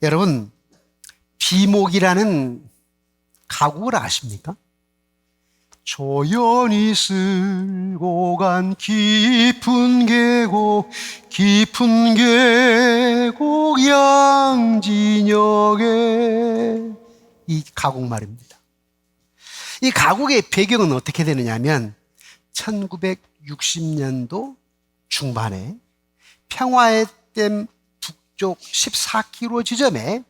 여러분, 비목이라는 가곡을 아십니까? 조연히 쓸고 간 깊은 계곡 양진역에, 이 가곡 말입니다. 이 가곡의 배경은 어떻게 되느냐면 1960년도 중반에 평화의 댐 북쪽 14km 지점에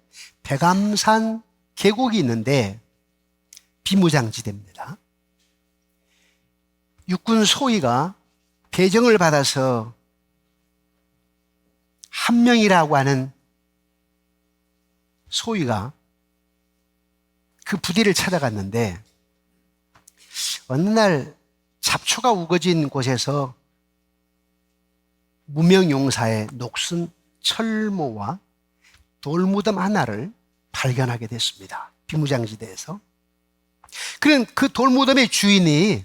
백암산 계곡이 있는데 비무장지대입니다. 육군 소위가 배정을 받아서 한명이라고 하는 소위가 그 부대를 찾아갔는데 어느 날 잡초가 우거진 곳에서 무명용사의 녹슨 철모와 돌무덤 하나를 발견하게 됐습니다. 비무장지대에서. 그런 그 돌무덤의 주인이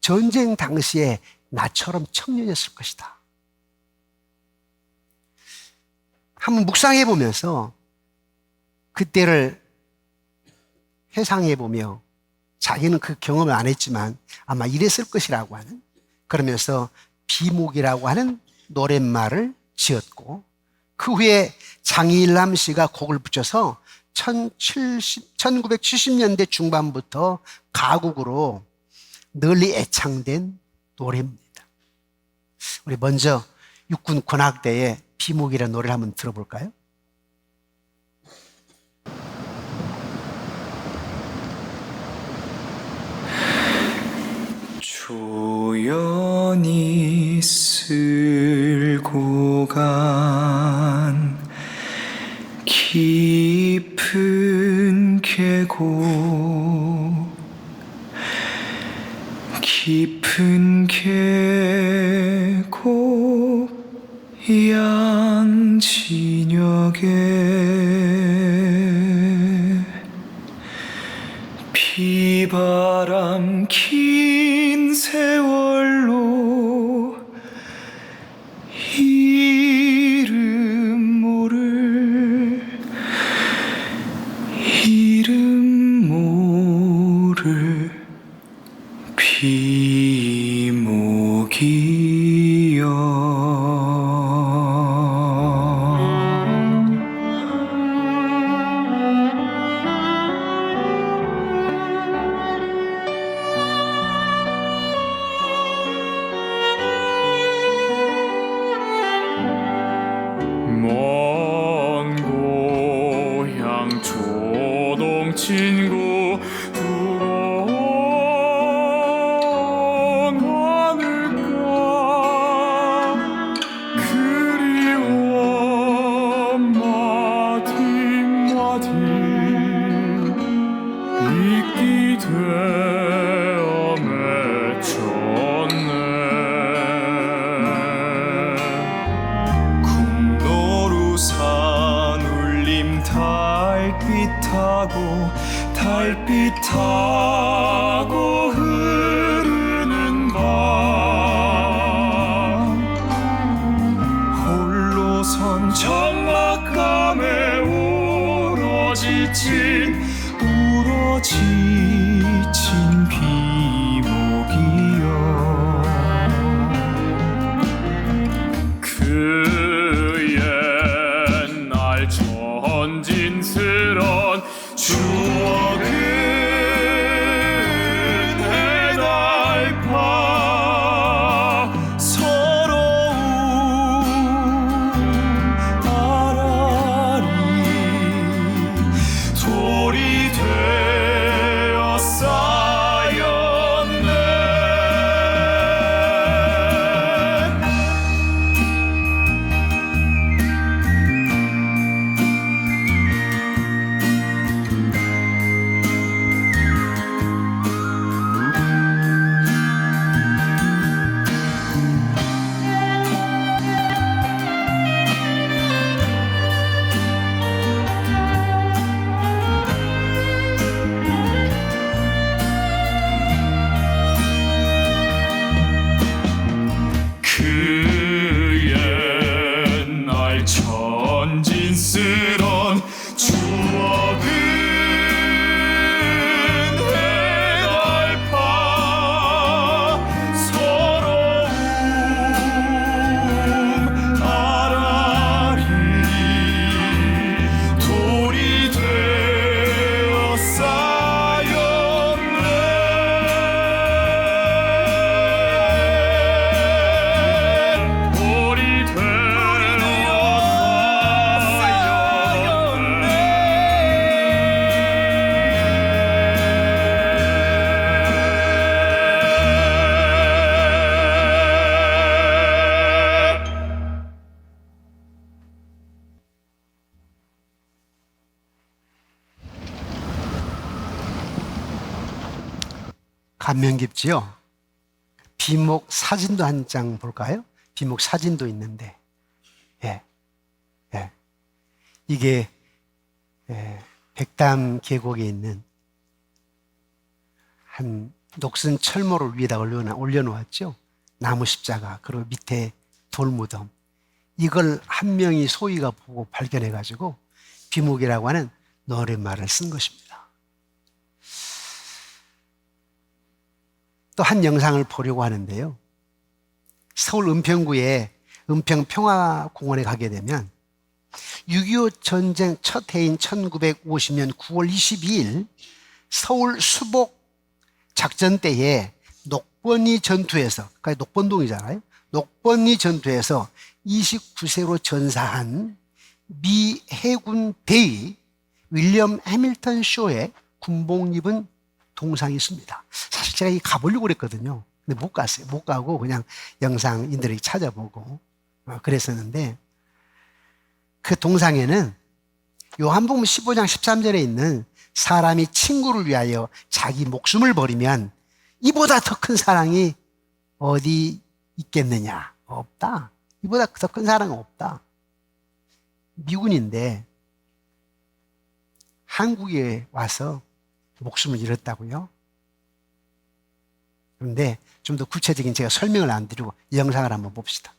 전쟁 당시에 나처럼 청년이었을 것이다. 한번 묵상해 보면서 그때를 회상해 보며 자기는 그 경험을 안 했지만 아마 이랬을 것이라고 하는, 그러면서 비목이라고 하는 노랫말을 지었고, 그 후에 장일남 씨가 곡을 붙여서 1970년대 중반부터 가곡으로 널리 애창된 노래입니다. 우리 먼저 육군 관악대의 비목이라는 노래를 한번 들어볼까요? 조연히 쓸고 간 깊은 계곡 양진역에 비바람 긴 세월로 이름 모를 먼 고향 초동 친구 두려운 하늘가 그리워 마디마디 잊기 되어 맺혔네. 산울림 달빛 타고 흐르는 밤 홀로선 적막감에 울어지친 비목이여 그 옛날 전진스런 추억은 해달파 서러운 아라리 돌이 되어 쌓였네. 그 옛날 전진스런 감명 깊지요? 비목 사진도 한 장 볼까요? 비목 사진도 있는데, 예, 예. 이게 백담 계곡에 있는 한 녹슨 철모를 위에다 올려놓았죠. 나무 십자가, 그리고 밑에 돌무덤. 이걸 한 명이 소위가 보고 발견해가지고 비목이라고 하는 노랫말을 쓴 것입니다. 또 한 영상을 보려고 하는데요. 서울 은평구의 은평평화공원에 가게 되면 6.25 전쟁 첫 해인 1950년 9월 22일 서울 수복 작전 때에 녹번리 전투에서, 그러니까 녹번동이잖아요. 녹번리 전투에서 29세로 전사한 미 해군 대위 윌리엄 해밀턴 쇼의 군복 입은 동상이 있습니다. 사실 제가 가보려고 그랬거든요. 근데 못 갔어요. 못 가고 그냥 영상 인터넷 찾아보고 그랬었는데, 그 동상에는 요한복음 15장 13절에 있는 사람이 친구를 위하여 자기 목숨을 버리면 이보다 더 큰 사랑이 어디 있겠느냐? 없다. 이보다 더 큰 사랑은 없다. 미군인데 한국에 와서 목숨을 잃었다고요? 그런데 좀 더 구체적인 제가 설명을 안 드리고 이 영상을 한번 봅시다.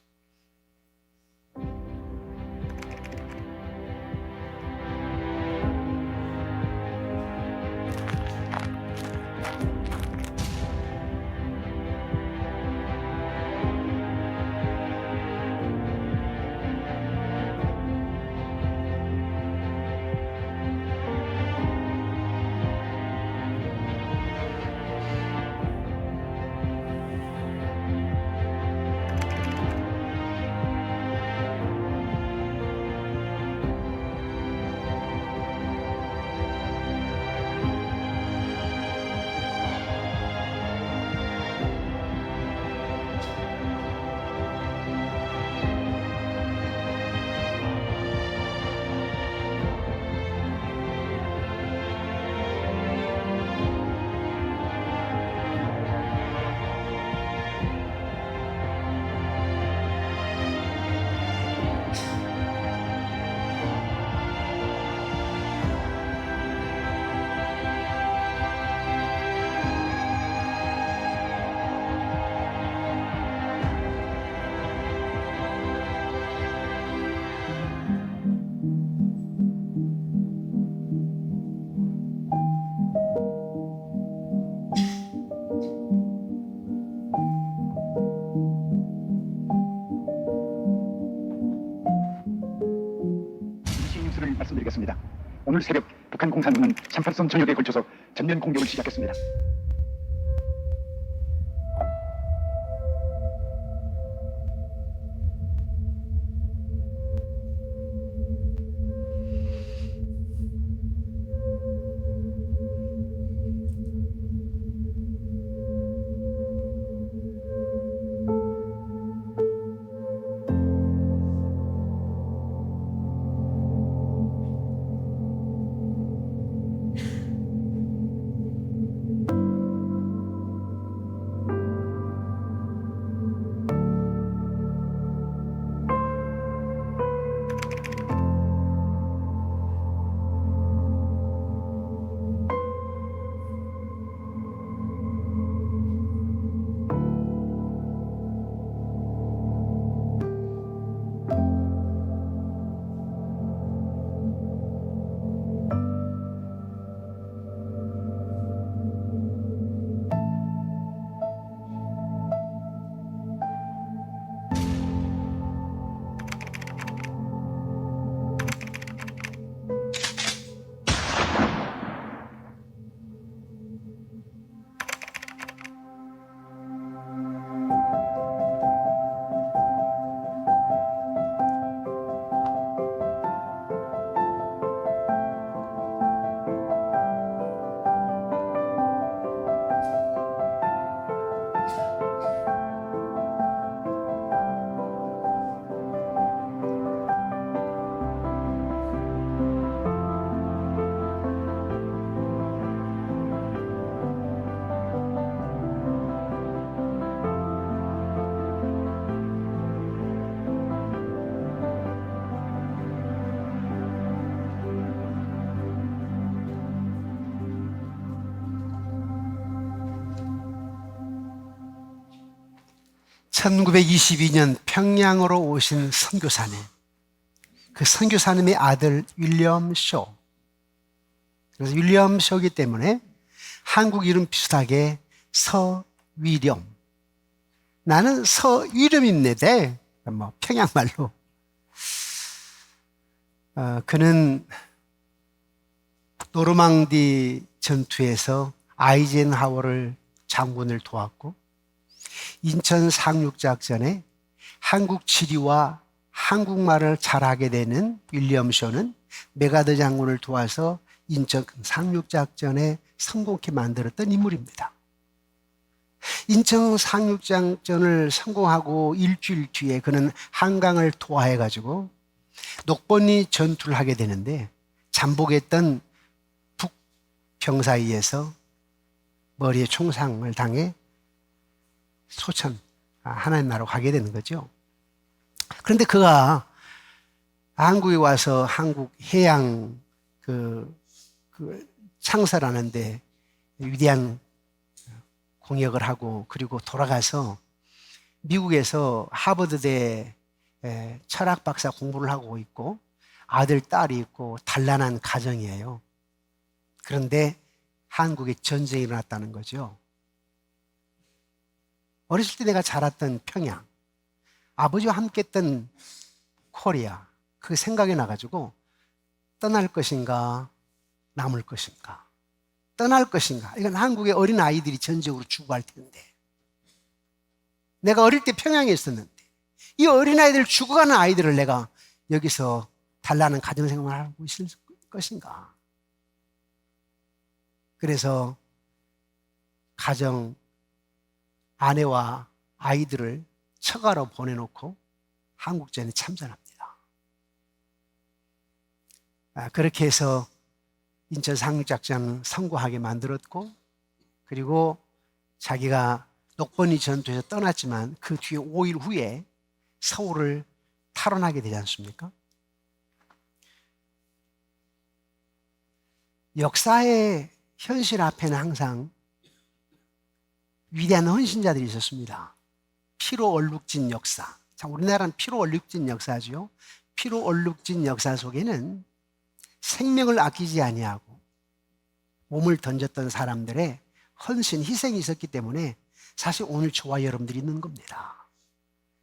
말씀드리겠습니다. 오늘 새벽 북한 공산군은 38선 전역에 걸쳐서 전면 공격을 시작했습니다. 1922년 평양으로 오신 선교사님, 그 선교사님의 아들 윌리엄 쇼. 그래서 윌리엄 쇼이기 때문에 한국 이름 비슷하게 서위렴. 나는 서위렴입니다. 뭐 평양말로. 그는 노르망디 전투에서 아이젠하워를 장군을 도왔고, 인천 상륙작전에 한국 지리와 한국말을 잘하게 되는 윌리엄 쇼는 메가더 장군을 도와서 인천 상륙작전에 성공케 만들었던 인물입니다. 인천 상륙작전을 성공하고 일주일 뒤에 그는 한강을 투하해가지고 녹번리 전투를 하게 되는데, 잠복했던 북병사에 의해서 머리에 총상을 당해 소천, 하나님 나라로 가게 되는 거죠. 그런데 그가 한국에 와서 한국 해양 창설하는데 위대한 공역을 하고, 그리고 돌아가서 미국에서 하버드대 철학 박사 공부를 하고 있고, 아들, 딸이 있고 단란한 가정이에요. 그런데 한국에 전쟁이 일어났다는 거죠. 어렸을 때 내가 자랐던 평양, 아버지와 함께 했던 코리아, 그게 생각이 나가지고 떠날 것인가 남을 것인가. 떠날 것인가. 이건 한국의 어린 아이들이 전적으로 죽어갈 텐데, 내가 어릴 때 평양에 있었는데 이 어린 아이들, 죽어가는 아이들을 내가 여기서 달라는 가정생활을 하고 있을 것인가. 그래서 가정, 아내와 아이들을 처가로 보내놓고 한국전에 참전합니다. 그렇게 해서 인천 상륙작전을 성공하게 만들었고, 그리고 자기가 녹번리 전투에서 떠났지만 그 뒤에 5일 후에 서울을 탈환하게 되지 않습니까? 역사의 현실 앞에는 항상 위대한 헌신자들이 있었습니다. 피로 얼룩진 역사. 참, 우리나라는 피로 얼룩진 역사죠. 피로 얼룩진 역사 속에는 생명을 아끼지 아니하고 몸을 던졌던 사람들의 헌신, 희생이 있었기 때문에 사실 오늘 저와 여러분들이 있는 겁니다.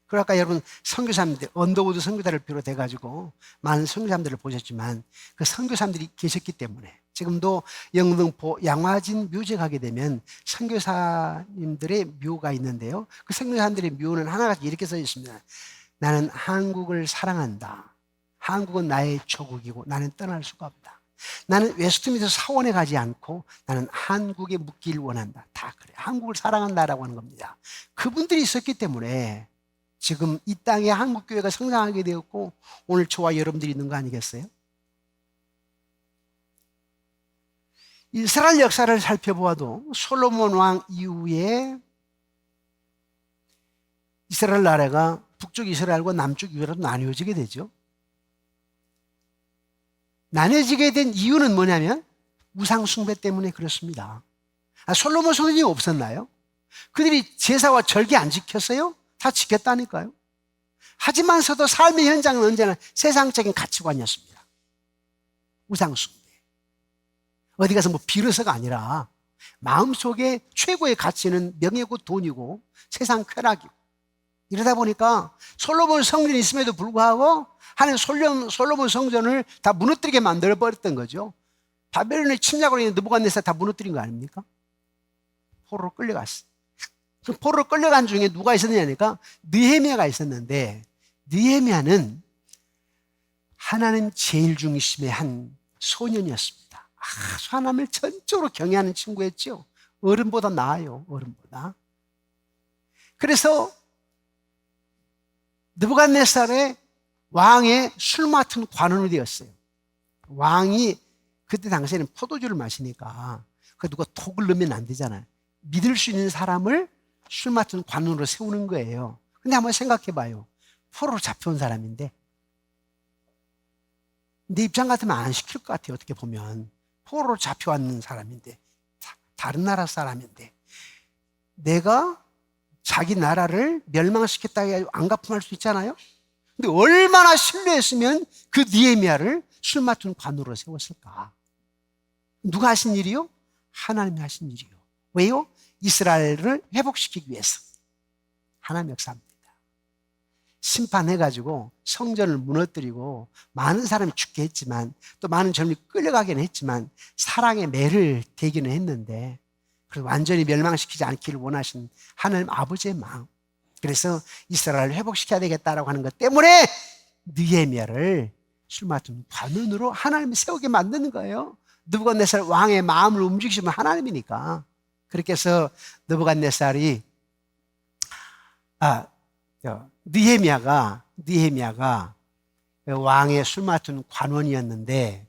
그리고 아까 여러분 선교사님들, 언더우드 선교사를 비롯해가지고 많은 선교사님들을 보셨지만 그 선교사님들이 계셨기 때문에 지금도 영등포 양화진 묘지 가게 되면 선교사님들의 묘가 있는데요. 그 선교사님들의 묘는 하나같이 이렇게 써 있습니다. 나는 한국을 사랑한다. 한국은 나의 조국이고 나는 떠날 수가 없다. 나는 웨스트민스터 사원에 가지 않고 나는 한국에 묵길 원한다. 다 그래. 한국을 사랑한다라고 하는 겁니다. 그분들이 있었기 때문에 지금 이 땅에 한국교회가 성장하게 되었고 오늘 저와 여러분들이 있는 거 아니겠어요? 이스라엘 역사를 살펴보아도 솔로몬 왕 이후에 이스라엘 나라가 북쪽 이스라엘과 남쪽 이스라엘로 나뉘어지게 되죠. 나뉘어지게 된 이유는 뭐냐면 우상 숭배 때문에 그렇습니다. 솔로몬 성전이 없었나요? 그들이 제사와 절기 안 지켰어요? 다 지켰다니까요. 하지만서도 삶의 현장은 언제나 세상적인 가치관이었습니다. 우상 숭배. 어디 가서 뭐 빌어서가 아니라 마음속에 최고의 가치는 명예고 돈이고 세상 쾌락이고, 이러다 보니까 솔로몬 성전이 있음에도 불구하고 하나님 솔로몬 성전을 다 무너뜨리게 만들어버렸던 거죠. 바벨론의 침략으로 인해 느부갓네살 다 무너뜨린 거 아닙니까? 포로로 끌려갔어. 그 포로로 끌려간 중에 누가 있었느냐니까 느헤미야가 있었는데, 느헤미야는 하나님 제일 중심의 한 소년이었습니다. 아주 하나님을 전적으로 경외하는 친구였죠. 어른보다 나아요. 어른보다. 그래서 느부갓네살의 왕의 술 맡은 관원이 되었어요. 왕이 그때 당시에는 포도주를 마시니까 그 누가 독을 넣으면 안 되잖아요. 믿을 수 있는 사람을 술 맡은 관원으로 세우는 거예요. 근데 한번 생각해 봐요. 포로로 잡혀온 사람인데 내 입장 같으면 안 시킬 것 같아요. 어떻게 보면 포로로 잡혀왔는 사람인데, 다른 나라 사람인데 내가 자기 나라를 멸망시켰다고 해가지고 안가품할 수 있잖아요. 근데 얼마나 신뢰했으면 그 느헤미야를 술 맡은 관으로 세웠을까? 누가 하신 일이요? 하나님이 하신 일이요. 왜요? 이스라엘을 회복시키기 위해서. 하나님 역사입니다. 심판해가지고 성전을 무너뜨리고 많은 사람이 죽게 했지만 또 많은 젊은이 끌려가기는 했지만 사랑의 매를 대기는 했는데 그래서 완전히 멸망시키지 않기를 원하신 하나님 아버지의 마음. 그래서 이스라엘을 회복시켜야 되겠다라고 하는 것 때문에 느헤미야를 술 맡은 관원으로 하나님이 세우게 만드는 거예요. 느부갓네살 왕의 마음을 움직이시면 하나님이니까. 그렇게 해서 느부갓네살이 느헤미야가 왕의 술 맡은 관원이었는데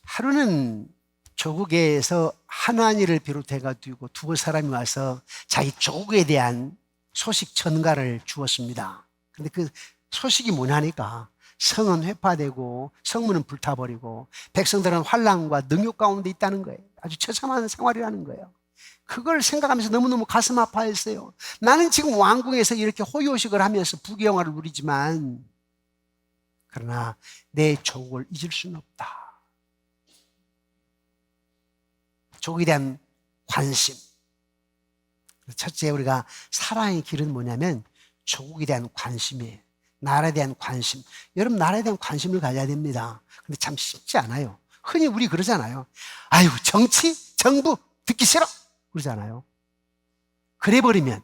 하루는 조국에서 하나니를 비롯해가지고 두 사람이 와서 자기 조국에 대한 소식 전가를 주었습니다. 그런데 그 소식이 뭐냐니까 성은 회파되고 성문은 불타버리고 백성들은 환난과 능욕 가운데 있다는 거예요. 아주 처참한 생활이라는 거예요. 그걸 생각하면서 너무너무 가슴 아파했어요. 나는 지금 왕궁에서 이렇게 호요식을 하면서 부귀영화를 누리지만 그러나 내 조국을 잊을 수는 없다. 조국에 대한 관심. 첫째, 우리가 사랑의 길은 뭐냐면 조국에 대한 관심이에요. 나라에 대한 관심. 여러분, 나라에 대한 관심을 가져야 됩니다. 근데 참 쉽지 않아요. 흔히 우리 그러잖아요. 아유, 정치, 정부 듣기 싫어. 그러잖아요. 그래버리면,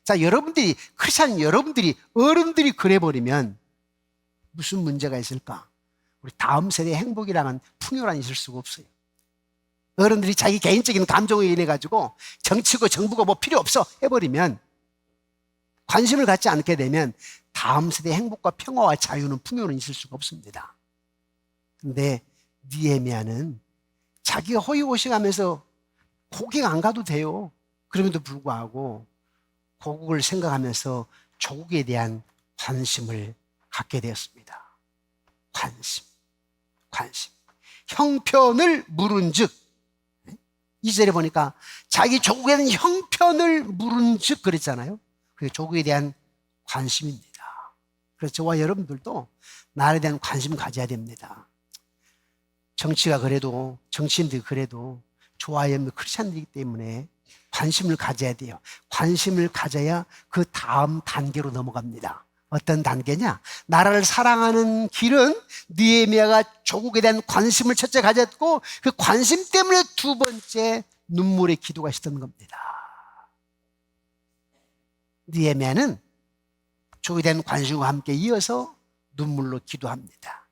자, 여러분들이, 크리스찬 여러분들이, 어른들이 그래버리면 무슨 문제가 있을까? 우리 다음 세대의 행복이랑은 풍요란 있을 수가 없어요. 어른들이 자기 개인적인 감정에 인해 가지고 정치고 정부가 뭐 필요 없어 해버리면 관심을 갖지 않게 되면 다음 세대의 행복과 평화와 자유는 풍요는 있을 수가 없습니다. 그런데 느헤미야는 자기가 호의호식하면서 고객 안 가도 돼요. 그럼에도 불구하고 고국을 생각하면서 조국에 대한 관심을 갖게 되었습니다. 관심. 형편을 물은즉 2절에 보니까 자기 조국에 대한 형편을 물은즉 그랬잖아요. 그게 조국에 대한 관심입니다. 그래서 저와 여러분들도 나라에 대한 관심 가져야 됩니다. 정치가 그래도 정치인들이 그래도 저와 여러분들 크리스찬들이기 때문에 관심을 가져야 돼요. 관심을 가져야 그 다음 단계로 넘어갑니다. 어떤 단계냐? 나라를 사랑하는 길은 느헤미야가 조국에 대한 관심을 첫째 가졌고 그 관심 때문에 두 번째 눈물의 기도가 있었던 겁니다. 느헤미야는 조국에 대한 관심과 함께 이어서 눈물로 기도합니다.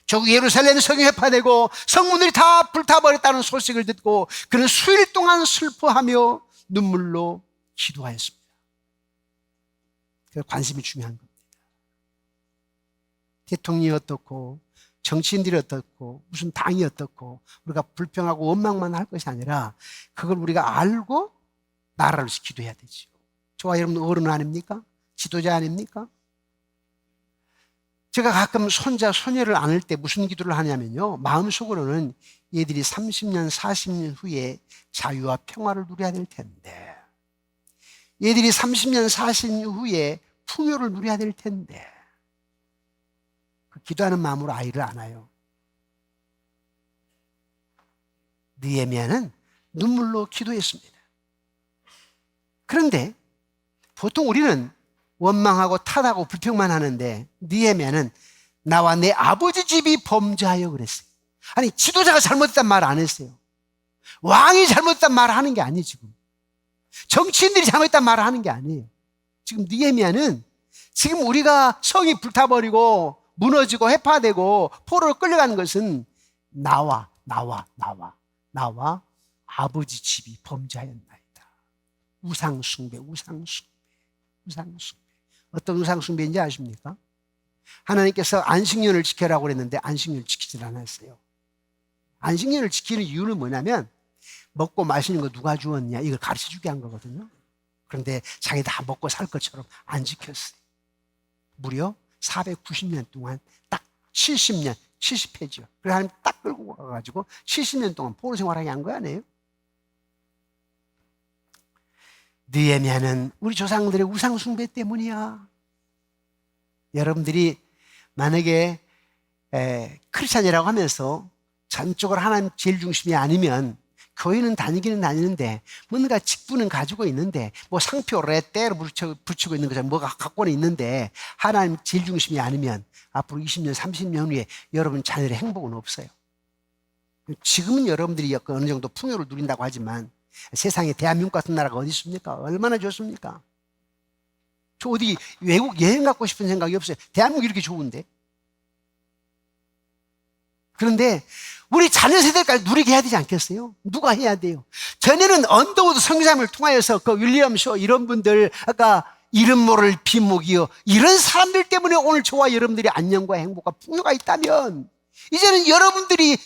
조국 예루살렘 성이 회파되고 성문들이 다 불타버렸다는 소식을 듣고 그는 수일 동안 슬퍼하며 눈물로 기도하였습니다. 그 관심이 중요한 겁니다. 대통령이 어떻고 정치인들이 어떻고 무슨 당이 어떻고 우리가 불평하고 원망만 할 것이 아니라 그걸 우리가 알고 나라를 위해서 기도해야 되죠. 저와 여러분 어른 아닙니까? 지도자 아닙니까? 제가 가끔 손자, 손녀를 안을 때 무슨 기도를 하냐면요. 마음속으로는 얘들이 30년, 40년 후에 자유와 평화를 누려야 될 텐데 얘들이 30년, 40년 후에 풍요를 누려야 될 텐데 그 기도하는 마음으로 아이를 안아요. 느헤미야는 눈물로 기도했습니다. 그런데 보통 우리는 원망하고 탓하고 불평만 하는데 느헤미야는 나와 내 아버지 집이 범죄하여 그랬어요. 아니 지도자가 잘못했단 말 안 했어요. 왕이 잘못했단 말을 하는 게 아니에요. 지금 정치인들이 잘못했단 말을 하는 게 아니에요. 지금 느헤미야는 지금 우리가 성이 불타버리고 무너지고 회파되고 포로로 끌려가는 것은 나와 아버지 집이 범죄하였나이다. 우상숭배. 어떤 우상숭배인지 아십니까? 하나님께서 안식년을 지켜라고 그랬는데 안식년을 지키질 않았어요. 안식년을 지키는 이유는 뭐냐면 먹고 마시는 거 누가 주었냐 이걸 가르쳐주게 한 거거든요. 그런데 자기 다 먹고 살 것처럼 안 지켰어요. 무려 490년 동안 딱 70년, 70회죠. 그래서 하나님 딱 끌고 가가지고 70년 동안 포로 생활하게 한 거 아니에요? 느헤미야는 우리 조상들의 우상 숭배 때문이야. 여러분들이 만약에 크리스찬이라고 하면서 전적으로 하나님 제일 중심이 아니면 교회는 다니기는 다니는데 뭔가 직분은 가지고 있는데 뭐 상표 레떼로 붙이고 있는 것처럼 뭐가 갖고는 있는데 하나님 제일 중심이 아니면 앞으로 20년 30년 후에 여러분 자녀의 행복은 없어요. 지금은 여러분들이 어느 정도 풍요를 누린다고 하지만 세상에 대한민국 같은 나라가 어디 있습니까? 얼마나 좋습니까? 저 어디 외국 여행 가고 싶은 생각이 없어요. 대한민국이 이렇게 좋은데. 그런데 우리 자녀 세대까지 누리게 해야 되지 않겠어요? 누가 해야 돼요? 전에는 언더우드 선교사님을 통하여서 그 윌리엄 쇼 이런 분들, 아까 이름 모를 비목이요, 이런 사람들 때문에 오늘 저와 여러분들이 안녕과 행복과 풍요가 있다면 이제는 여러분들이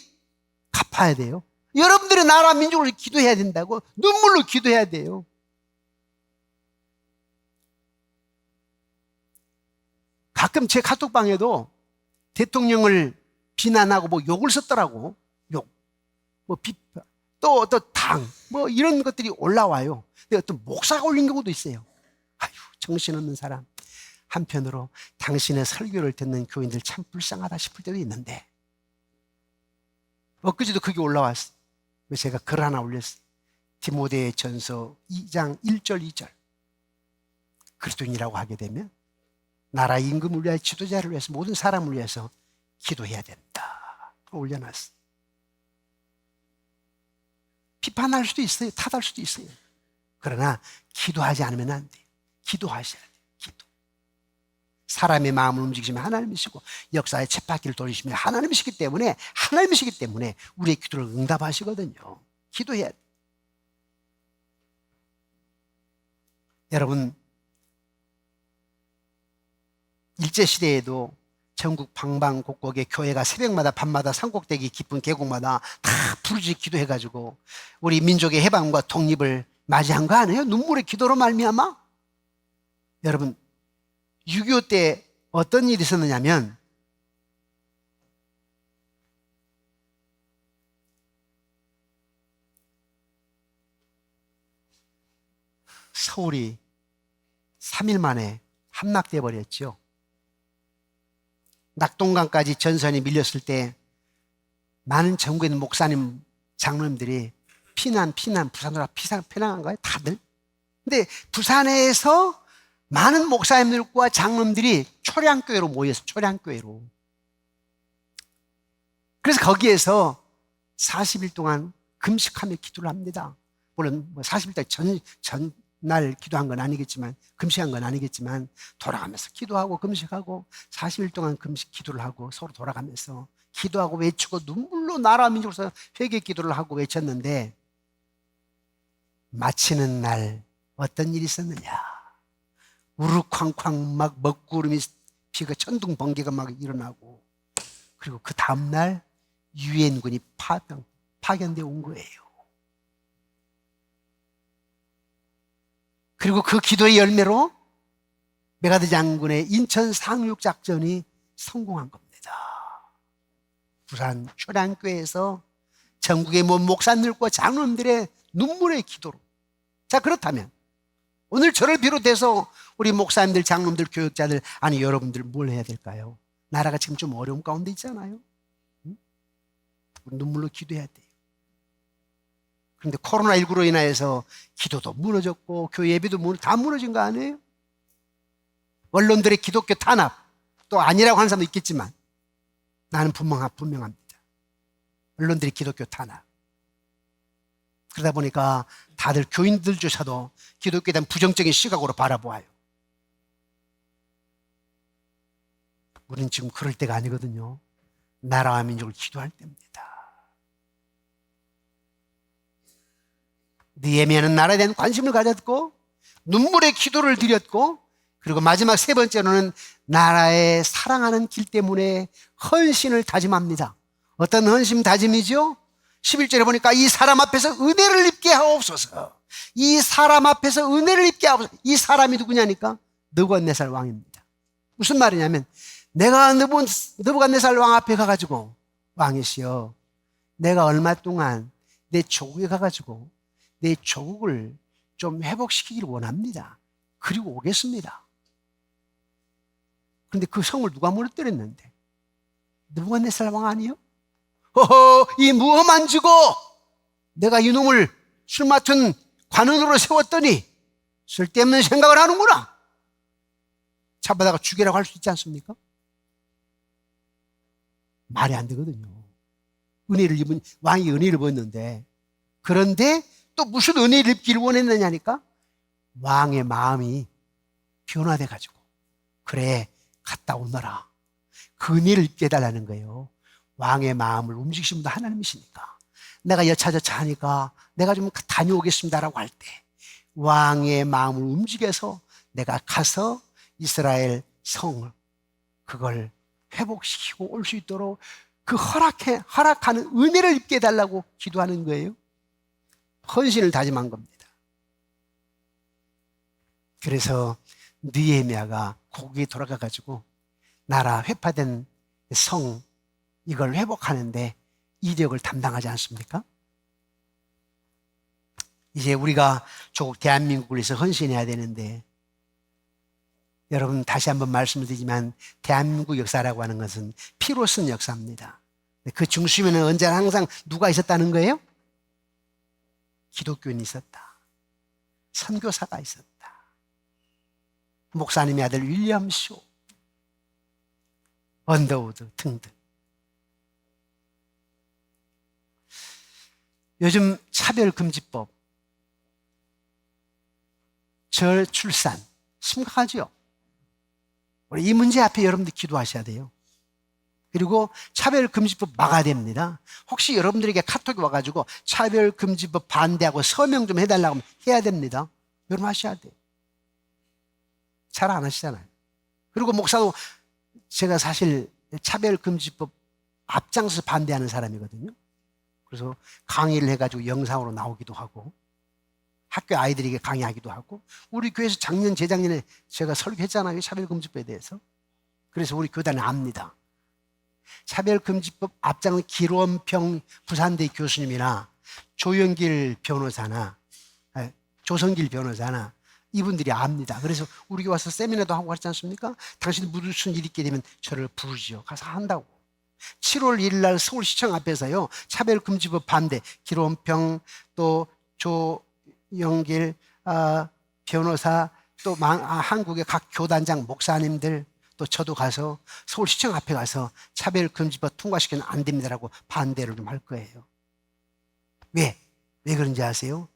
갚아야 돼요. 여러분들의 나라 민족을 기도해야 된다고. 눈물로 기도해야 돼요. 가끔 제 카톡방에도 대통령을 비난하고 뭐 욕을 썼더라고. 욕. 뭐 비판. 또 당. 뭐 이런 것들이 올라와요. 근데 어떤 목사가 올린 경우도 있어요. 아유, 정신없는 사람. 한편으로 당신의 설교를 듣는 교인들 참 불쌍하다 싶을 때도 있는데, 엊그제도 그게 올라왔어. 제가 글 하나 올렸어. 디모데 전서 2장 1절 2절. 그리스도인이라고 하게 되면 나라 임금을 위하여, 지도자를 위해서, 모든 사람을 위해서 기도해야 된다. 올려놨어. 비판할 수도 있어요. 탓할 수도 있어요. 그러나 기도하지 않으면 안 돼요. 기도하셔야 돼요. 기도. 사람의 마음을 움직이시면 하나님이시고 역사의 쳇바퀴를 돌리시면 하나님이시기 때문에, 우리의 기도를 응답하시거든요. 기도해야 돼요. 여러분, 일제시대에도 전국 방방곡곡에 교회가 새벽마다 밤마다 산꼭대기 깊은 계곡마다 다 부르짖 기도해가지고 우리 민족의 해방과 독립을 맞이한 거 아니에요? 눈물의 기도로 말미암아? 여러분, 6.25 때 어떤 일이 있었느냐면, 서울이 3일 만에 함락돼 버렸죠. 낙동강까지 전선이 밀렸을 때 많은 전국에 있는 목사님, 장로님들이 부산으로 피난한 거예요, 다들. 근데 부산에서 많은 목사님들과 장로님들이 초량교회로 모였어요, 초량교회로. 그래서 거기에서 40일 동안 금식하며 기도를 합니다. 물론 40일 동안 전날 기도한 건 아니겠지만, 금식한 건 아니겠지만, 돌아가면서 기도하고 금식하고 40일 동안 금식 기도를 하고 서로 돌아가면서 기도하고 외치고 눈물로 나라 민족에서 회개 기도를 하고 외쳤는데, 마치는 날 어떤 일이 있었느냐? 우르쾅쾅 막 먹구름이 피가 천둥 번개가 막 일어나고, 그리고 그 다음날 유엔군이 파견돼 온 거예요. 그리고 그 기도의 열매로 메가드 장군의 인천 상륙 작전이 성공한 겁니다. 부산 초량교회에서 전국의 목사님들과 장로님들의 눈물의 기도로. 자, 그렇다면 오늘 저를 비롯해서 우리 목사님들, 장로님들, 교육자들, 아니 여러분들 뭘 해야 될까요? 나라가 지금 좀 어려운 가운데 있잖아요. 응? 눈물로 기도해야 돼요. 그런데 코로나19로 인하여서 기도도 무너졌고 교회 예배도 다 무너진 거 아니에요? 언론들의 기독교 탄압, 또 아니라고 하는 사람도 있겠지만 나는 분명합니다. 언론들의 기독교 탄압. 그러다 보니까 다들 교인들조차도 기독교에 대한 부정적인 시각으로 바라보아요. 우리는 지금 그럴 때가 아니거든요. 나라와 민족을 기도할 때입니다. 느헤미야는 나라에 대한 관심을 가졌고 눈물의 기도를 드렸고, 그리고 마지막 세 번째로는 나라의 사랑하는 길 때문에 헌신을 다짐합니다. 어떤 헌신 다짐이죠? 11절에 보니까 이 사람 앞에서 은혜를 입게 하옵소서. 이 사람 앞에서 은혜를 입게 하옵소서. 이 사람이 누구냐니까 느부갓네살 왕입니다. 무슨 말이냐면, 내가 느부갓네살 왕 앞에 가가지고, 왕이시여, 내가 얼마 동안 내 조국에 가가지고 내 조국을 좀 회복시키기를 원합니다. 그리고 오겠습니다. 그런데 그 성을 누가 무너뜨렸는데? 느부갓네살 왕 아니요? 허허, 이 무엄한 주고 내가 이놈을 술 맡은 관원으로 세웠더니 쓸데없는 생각을 하는구나. 잡아다가 죽이라고 할 수 있지 않습니까? 말이 안 되거든요. 은혜를 입은 왕이 은혜를 입었는데, 그런데 또 무슨 은혜를 입기를 원했느냐니까? 왕의 마음이 변화돼 가지고, 그래 갔다 오너라, 그 은혜를 입게 해달라는 거예요. 왕의 마음을 움직이신 분도 하나님이시니까. 내가 여차저차 하니까 내가 좀 다녀오겠습니다라고 할 때 왕의 마음을 움직여서 내가 가서 이스라엘 성을 그걸 회복시키고 올 수 있도록 그 허락하는 은혜를 입게 해달라고 기도하는 거예요. 헌신을 다짐한 겁니다. 그래서 느헤미야가 거기에 돌아가 가지고 나라 회파된 성 이걸 회복하는데 이력을 담당하지 않습니까? 이제 우리가 조국 대한민국을 위해서 헌신해야 되는데, 여러분 다시 한번 말씀을 드리지만 대한민국 역사라고 하는 것은 피로 쓴 역사입니다. 그 중심에는 언제나 항상 누가 있었다는 거예요? 기독교인이 있었다. 선교사가 있었다. 목사님의 아들 윌리엄 쇼, 언더우드 등등. 요즘 차별금지법, 저출산 심각하죠. 우리 이 문제 앞에 여러분들 기도하셔야 돼요. 그리고 차별금지법 막아야 됩니다. 혹시 여러분들에게 카톡이 와가지고 차별금지법 반대하고 서명 좀 해달라고 하면 해야 됩니다. 여러분 하셔야 돼요. 잘 안 하시잖아요. 그리고 목사도 제가 사실 차별금지법 앞장서 반대하는 사람이거든요. 그래서 강의를 해가지고 영상으로 나오기도 하고 학교 아이들에게 강의하기도 하고, 우리 교회에서 작년 재작년에 제가 설교했잖아요. 차별금지법에 대해서. 그래서 우리 교단은 압니다. 차별금지법 앞장은 기론평 부산대 교수님이나 조영길 변호사나 조성길 변호사나 이분들이 압니다. 그래서 우리 교회 와서 세미나도 하고 그랬지 않습니까? 당신 무슨 일이 있게 되면 저를 부르지요. 가서 한다고. 7월 1일 날 서울시청 앞에서요, 차별금지법 반대, 기론평 또 조영길 변호사 또 한국의 각 교단장 목사님들 또 저도 가서 서울시청 앞에 가서 차별금지법 통과시키면 안 됩니다라고 반대를 좀 할 거예요. 왜 그런지 아세요?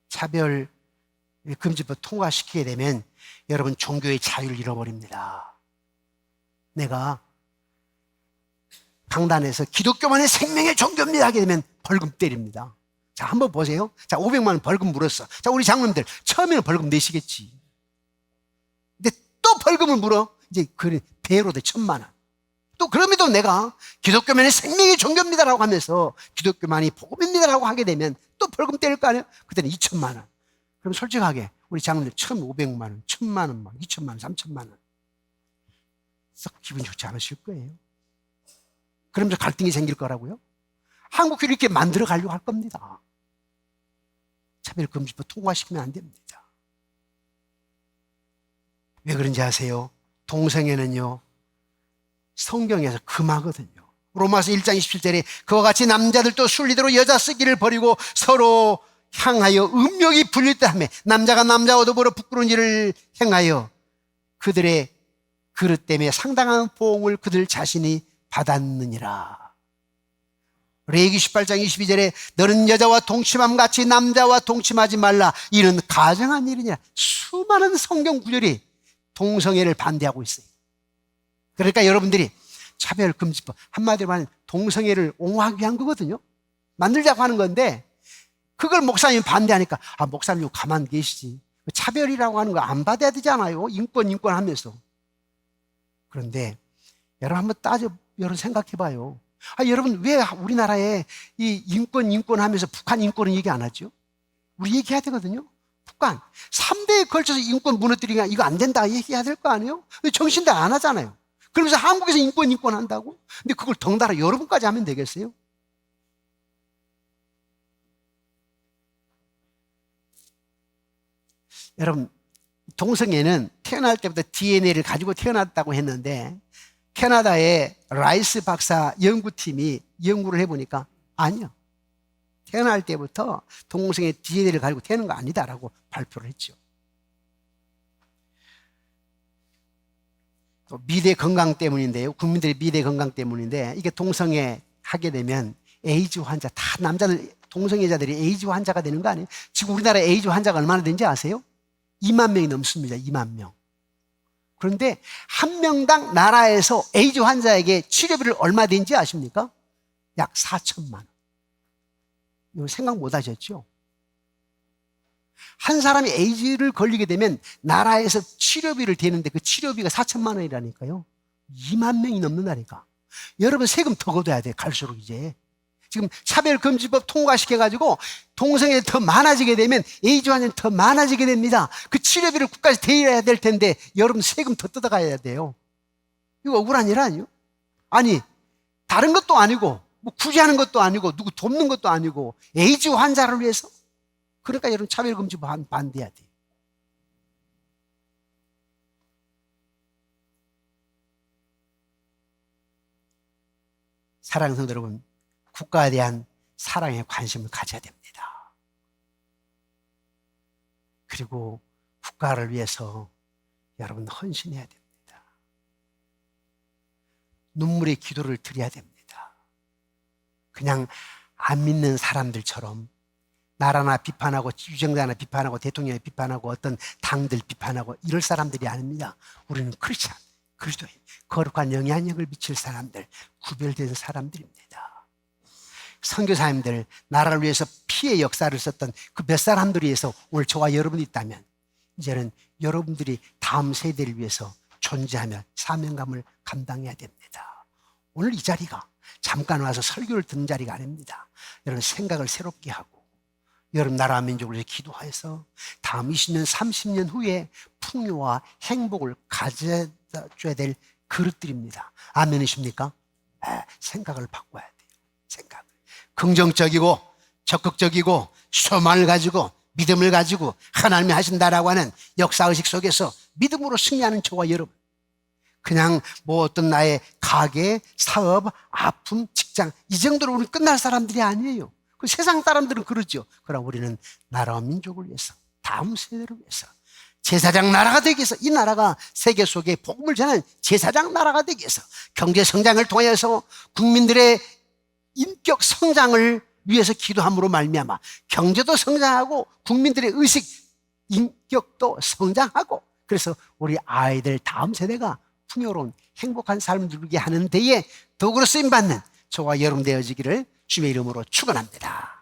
차별금지법 통과시키게 되면 여러분 종교의 자유를 잃어버립니다. 내가 강단에서 기독교만의 생명의 종교입니다 하게 되면 벌금 때립니다. 자, 한번 보세요. 자, 500만 원 벌금 물었어. 자, 우리 장로님들 처음에는 벌금 내시겠지. 근데 또 벌금을 물어. 이제 그 배로 돼 1,000만 원. 또 그럼에도 내가 기독교만의 생명의 종교입니다라고 하면서 기독교만이 복음입니다라고 하게 되면 또 벌금 때릴 거 아니에요? 그때는 2,000만 원. 그럼 솔직하게 우리 장로님들 처음 500만 원, 1,000만 원, 2,000만 원, 3,000만 원. 썩 기분 좋지 않으실 거예요. 그러면서 갈등이 생길 거라고요? 한국교회를 이렇게 만들어 가려고 할 겁니다. 차별금지법 통과시키면 안 됩니다. 왜 그런지 아세요? 동성애는요, 성경에서 금하거든요. 로마서 1장 27절에 그와 같이 남자들도 순리대로 여자 쓰기를 버리고 서로 향하여 음욕이 불릴 듯하며 남자가 남자와 더불어 부끄러운 일을 행하여 그들의 그릇 때문에 상당한 보응을 그들 자신이 받았느니라. 레위기 18장 22절에 너는 여자와 동침함 같이 남자와 동침하지 말라. 이는 가정한 일이냐. 수많은 성경 구절이 동성애를 반대하고 있어요. 그러니까 여러분들이 차별금지법, 한마디로 말하면 동성애를 옹호하기 위한 거거든요. 만들자고 하는 건데 그걸 목사님이 반대하니까 목사님 가만 계시지. 차별이라고 하는 거 안 받아야 되잖아요. 인권 하면서. 그런데 여러분 한번 여러분 생각해 봐요. 여러분 왜 우리나라에 이 인권 하면서 북한 인권은 얘기 안 하죠? 우리 얘기해야 되거든요. 북한 3대에 걸쳐서 인권 무너뜨리니까 이거 안 된다 얘기해야 될 거 아니에요? 정신대 안 하잖아요. 그러면서 한국에서 인권 한다고? 근데 그걸 덩달아 여러분까지 하면 되겠어요? 여러분, 동성애는 태어날 때부터 DNA를 가지고 태어났다고 했는데 캐나다의 라이스 박사 연구팀이 연구를 해보니까 아니요. 태어날 때부터 동성애 DNA를 가지고 태어난 거 아니다라고 발표를 했죠. 또 미래 건강 때문인데요. 국민들의 미래 건강 때문인데 이게 동성애 하게 되면 에이즈 환자, 다 남자들, 동성애자들이 에이즈 환자가 되는 거 아니에요? 지금 우리나라 에이즈 환자가 얼마나 되는지 아세요? 2만 명이 넘습니다. 2만 명. 그런데 한 명당 나라에서 에이즈 환자에게 치료비를 얼마 되는지 아십니까? 약 4천만 원. 이거 생각 못 하셨죠? 한 사람이 에이즈를 걸리게 되면 나라에서 치료비를 대는데 그 치료비가 4천만 원이라니까요. 2만 명이 넘는다니까. 여러분 세금 더 걷어야 돼. 갈수록 이제. 지금 차별금지법 통과시켜가지고 동성애 더 많아지게 되면 에이즈 환자는 더 많아지게 됩니다. 그 치료비를 국가에서 대야 될 텐데 여러분 세금 더 뜯어가야 돼요. 이거 억울한 일 아니에요? 아니 다른 것도 아니고 뭐 굳이 하는 것도 아니고 누구 돕는 것도 아니고 에이즈 환자를 위해서. 그러니까 여러분 차별금지법 반대해야 돼요. 사랑하는 성도 여러분, 국가에 대한 사랑에 관심을 가져야 됩니다. 그리고 국가를 위해서 여러분 헌신해야 됩니다. 눈물의 기도를 드려야 됩니다. 그냥 안 믿는 사람들처럼 나라나 비판하고 유정자나 비판하고 대통령을 비판하고 어떤 당들 비판하고 이럴 사람들이 아닙니다. 우리는 크리스찬, 그리스도인, 거룩한 영향력을 미칠 사람들, 구별된 사람들입니다. 선교사님들, 나라를 위해서 피의 역사를 썼던 그 몇 사람들을 위해서 오늘 저와 여러분이 있다면 이제는 여러분들이 다음 세대를 위해서 존재하며 사명감을 감당해야 됩니다. 오늘 이 자리가 잠깐 와서 설교를 듣는 자리가 아닙니다. 여러분 생각을 새롭게 하고 여러분 나라와 민족을 위해 기도해서 다음 20년, 30년 후에 풍요와 행복을 가져줘야 될 그릇들입니다. 아멘이십니까? 생각을 바꿔야 돼요. 생각을. 긍정적이고 적극적이고 소망을 가지고 믿음을 가지고 하나님이 하신다라고 하는 역사의식 속에서 믿음으로 승리하는 저와 여러분. 그냥 뭐 어떤 나의 가게, 사업, 아픔, 직장 이 정도로 우리는 끝날 사람들이 아니에요. 그 세상 사람들은 그러죠. 그러나 우리는 나라와 민족을 위해서, 다음 세대를 위해서 제사장 나라가 되기 위해서, 이 나라가 세계 속에 복음을 전하는 제사장 나라가 되기 위해서 경제 성장을 통해서 국민들의 인격 성장을 위해서 기도함으로 말미암아 경제도 성장하고 국민들의 의식, 인격도 성장하고 그래서 우리 아이들 다음 세대가 풍요로운 행복한 삶을 누리게 하는 데에 도구로 쓰임받는 저와 여러분 되어지기를 주님의 이름으로 축원합니다.